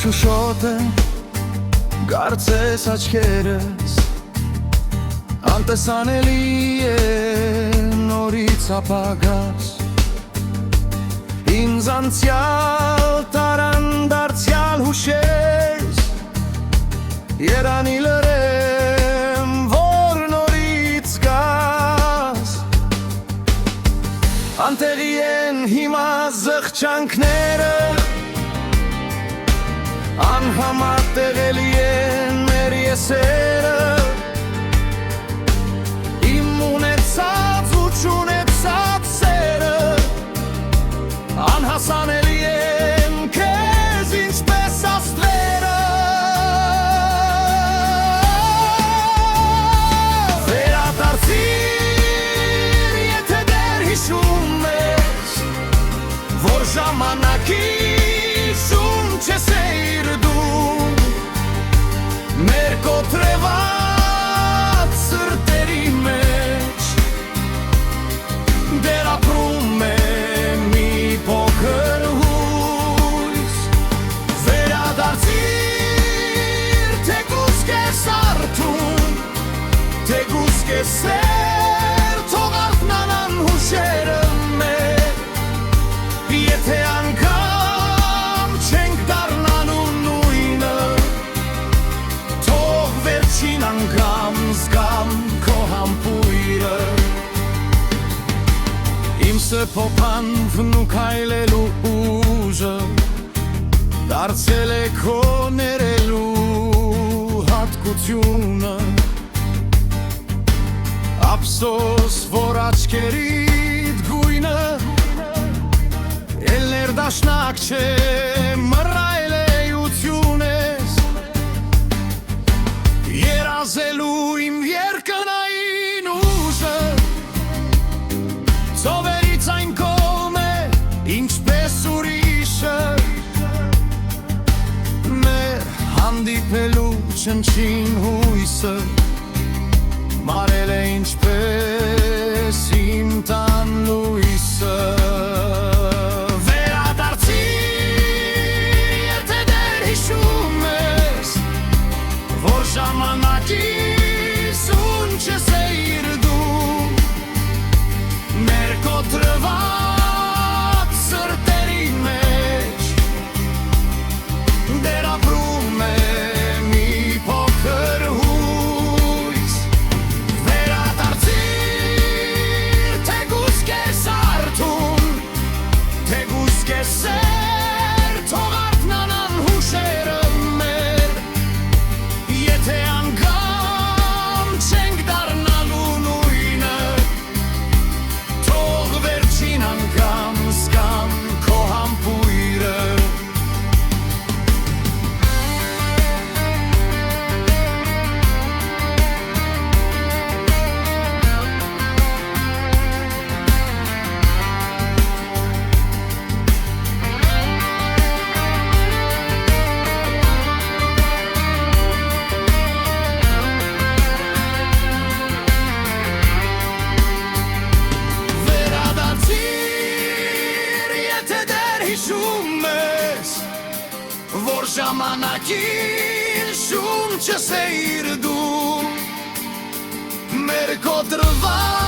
շուշոտ են, կարծես աչքերս, անտեսանելի է նորից ապագաս, ինձ անցյալ տարան դարձյալ հուշես, երանի լրեմ, որ նորից գաս, անտեղի են հիմա զղջանքները, անհամատեղելի են մեր եսերը, իմ ունեցած ու չունեցած սերը, անհասանելի են քեզ ինչպես աստղերը, վերադարձիր, եթե դեռ հիշում ես, որ ժամանակի շունչ ես էիրդում, մեր կոտրված սրտերի մեջ դեռ ապրում է մի փոքր հույս, վերադարձիր, թեկուզ կես արթուն, թեկուզ կես սեր, թող արթնանան հուշերը մեր, եթե անգամ չենք դառնալու նույնը, թող վերջին անգամ զգամ քո համբույրը, իմ սփոփան վնուքայլելու ուժը դարձել է քո ներելու հատկությունը, ափսոս, որ աչքերիդ գույնը էլ ներդաշնակ չէ, մռայլ էություն ես, երազելու իմ երկնային ուժը, ծովերից այն կողմ է, ինչպես ուրիշը, մեր հանդիպելու չնչին հույսը, մարել է ինչպես իմ տան լույսը, վերադարձիր, եթե դեռ հիշում ես, որ ժամանակի շունչ ես էիրդում, մեր կոտրված սրտերի մեջ դեռ ապրում է մի փոքր հույս, վերադարձիր, թեկուզ կես արթուն, թեկուզ կես սեր, թող արթնանան հուշերը մեր, եթե անգամ չենք դառնալու նույնը, թող վերջին անգամ զգամ քո համբույրը, վերադարձիր, եթե դեռ հիշում ես, որ ժամանակի շունչ ես էիրդում, մեր կոտրված